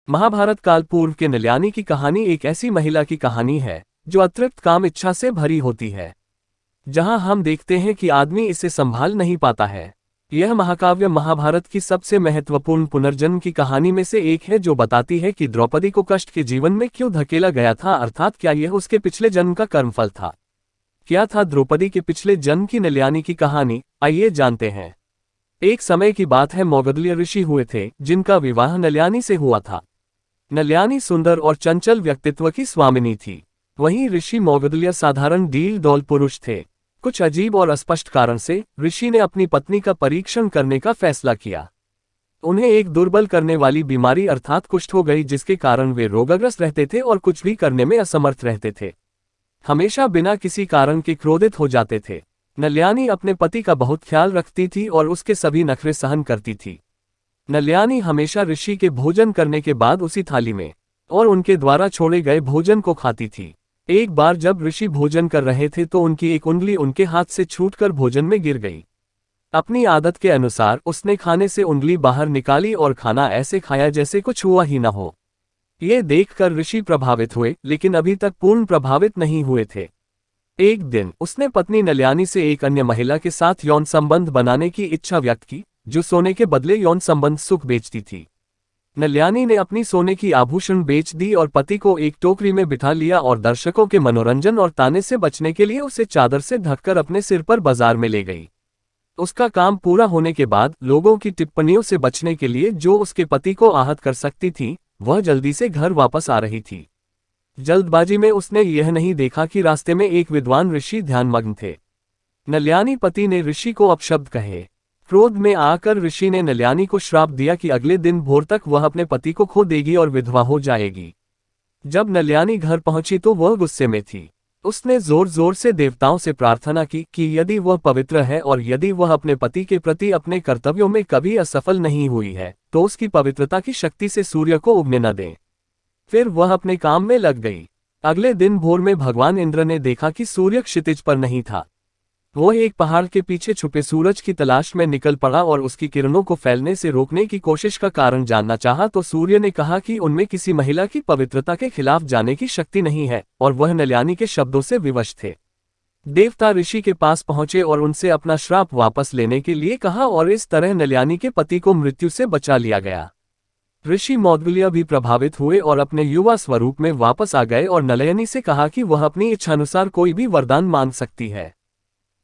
महाभारत काल पूर्व के नल्यानी की कहानी एक ऐसी महिला की कहानी है जो अतृप्त काम इच्छा से भरी होती है। जहां हम देखते हैं कि आदमी इसे संभाल नहीं पाता है। यह महाकाव्य महाभारत की सबसे महत्वपूर्ण पुनर्जन्म की कहानी में से एक है, जो बताती है कि द्रौपदी को कष्ट के जीवन में क्यों धकेला गया था, अर्थात क्या यह उसके पिछले जन्म का कर्मफल था। क्या था द्रौपदी के पिछले जन्म की नल्यानी की कहानी, आइए जानते हैं। एक समय की बात है, मौगधल्य ऋषि हुए थे जिनका विवाह नल्यानी से हुआ था। नल्यानी सुंदर और चंचल व्यक्तित्व की स्वामिनी थी। वहीं ऋषि मौगधल्य साधारण डील डौल पुरुष थे। कुछ अजीब और अस्पष्ट कारण से ऋषि ने अपनी पत्नी का परीक्षण करने का फैसला किया। उन्हें एक दुर्बल करने वाली बीमारी अर्थात कुष्ठ हो गई, जिसके कारण वे रोगाग्रस्त रहते थे और कुछ भी करने में असमर्थ रहते थे। हमेशा बिना किसी कारण के क्रोधित हो जाते थे। नल्यानी अपने पति का बहुत ख्याल रखती थी और उसके सभी नखरे सहन करती थी। नल्यानी हमेशा ऋषि के भोजन करने के बाद उसी थाली में और उनके द्वारा छोड़े गए भोजन को खाती थी। एक बार जब ऋषि भोजन कर रहे थे तो उनकी एक उंगली उनके हाथ से छूटकर भोजन में गिर गई। अपनी आदत के अनुसार उसने खाने से उंगली बाहर निकाली और खाना ऐसे खाया जैसे कुछ हुआ ही न हो। ये देखकर ऋषि प्रभावित हुए, लेकिन अभी तक पूर्ण प्रभावित नहीं हुए थे। एक दिन उसने पत्नी नल्यानी से एक अन्य महिला के साथ यौन संबंध बनाने की इच्छा व्यक्त की, जो सोने के बदले यौन संबंध सुख बेचती थी। नल्यानी ने अपनी सोने की आभूषण बेच दी और पति को एक टोकरी में बिठा लिया और दर्शकों के मनोरंजन और ताने से बचने के लिए उसे चादर से ढककर अपने सिर पर बाजार में ले गई। उसका काम पूरा होने के बाद लोगों की टिप्पणियों से बचने के लिए, जो उसके पति को आहत कर सकती थी, वह जल्दी से घर वापस आ रही थी। जल्दबाजी में उसने यह नहीं देखा कि रास्ते में एक विद्वान ऋषि ध्यानमग्न थे। नल्यानी पति ने ऋषि को अपशब्द कहे। क्रोध में आकर ऋषि ने नल्यानी को श्राप दिया कि अगले दिन भोर तक वह अपने पति को खो देगी और विधवा हो जाएगी। जब नल्यानी घर पहुंची तो वह गुस्से में थी। उसने जोर जोर से देवताओं से प्रार्थना की कि यदि वह पवित्र है और यदि वह अपने पति के प्रति अपने कर्तव्यों में कभी असफल नहीं हुई है, तो उसकी पवित्रता की शक्ति से सूर्य को उगने न दें। फिर वह अपने काम में लग गई। अगले दिन भोर में भगवान इंद्र ने देखा कि सूर्य क्षितिज पर नहीं था। वह एक पहाड़ के पीछे छुपे सूरज की तलाश में निकल पड़ा और उसकी किरणों को फैलने से रोकने की कोशिश का कारण जानना चाहा, तो सूर्य ने कहा कि उनमें किसी महिला की पवित्रता के खिलाफ जाने की शक्ति नहीं है और वह नल्यानी के शब्दों से विवश थे। देवता ऋषि के पास पहुंचे और उनसे अपना श्राप वापस लेने के लिए कहा और इस तरह नल्यानी के पति को मृत्यु से बचा लिया गया। ऋषि मौगधल्य भी प्रभावित हुए और अपने युवा स्वरूप में वापस आ गए और नल्यानी से कहा कि वह अपनी इच्छानुसार कोई भी वरदान मांग सकती है।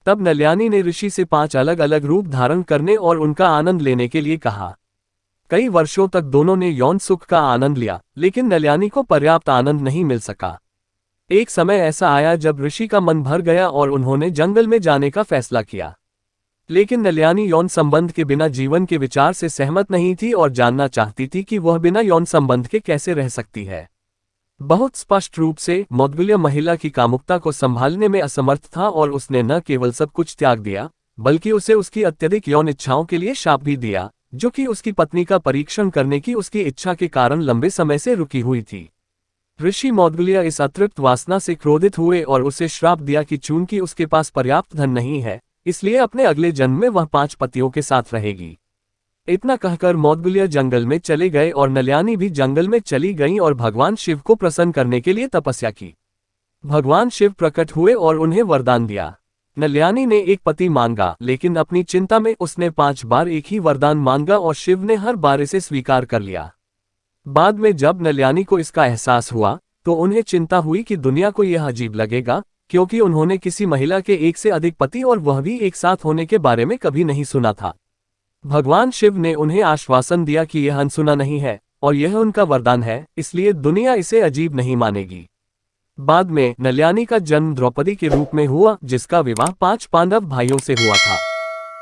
तब नल्यानी ने ऋषि से 5 अलग अलग रूप धारण करने और उनका आनंद लेने के लिए कहा। कई वर्षों तक दोनों ने यौन सुख का आनंद लिया, लेकिन नल्यानी को पर्याप्त आनंद नहीं मिल सका। एक समय ऐसा आया जब ऋषि का मन भर गया और उन्होंने जंगल में जाने का फैसला किया। लेकिन नल्यानी यौन संबंध के बिना जीवन के विचार से सहमत नहीं थी और जानना चाहती थी कि वह बिना यौन संबंध के कैसे रह सकती है। बहुत स्पष्ट रूप से मौगधल्य महिला की कामुकता को संभालने में असमर्थ था और उसने न केवल सब कुछ त्याग दिया, बल्कि उसे उसकी अत्यधिक यौन इच्छाओं के लिए शाप भी दिया, जो कि उसकी पत्नी का परीक्षण करने की उसकी इच्छा के कारण लंबे समय से रुकी हुई थी। ऋषि मौगधल्य इस अतृप्त वासना से क्रोधित हुए और उसे श्राप दिया कि चूंकि उसके पास पर्याप्त धन नहीं है, इसलिए अपने अगले जन्म में वह 5 पतियों के साथ रहेगी। इतना कहकर मौगधल्य जंगल में चले गए और नल्यानी भी जंगल में चली गईं और भगवान शिव को प्रसन्न करने के लिए तपस्या की। भगवान शिव प्रकट हुए और उन्हें वरदान दिया। नल्यानी ने एक पति मांगा, लेकिन अपनी चिंता में उसने 5 बार एक ही वरदान मांगा और शिव ने हर बार इसे स्वीकार कर लिया। बाद में जब नल्यानी को इसका एहसास हुआ तो उन्हें चिंता हुई कि दुनिया को यह अजीब लगेगा, क्योंकि उन्होंने किसी महिला के एक से अधिक पति और वह भी एक साथ होने के बारे में कभी नहीं सुना था। भगवान शिव ने उन्हें आश्वासन दिया कि यह अनसुना नहीं है और यह उनका वरदान है, इसलिए दुनिया इसे अजीब नहीं मानेगी। बाद में नल्यानी का जन्म द्रौपदी के रूप में हुआ, जिसका विवाह 5 पांडव भाइयों से हुआ था।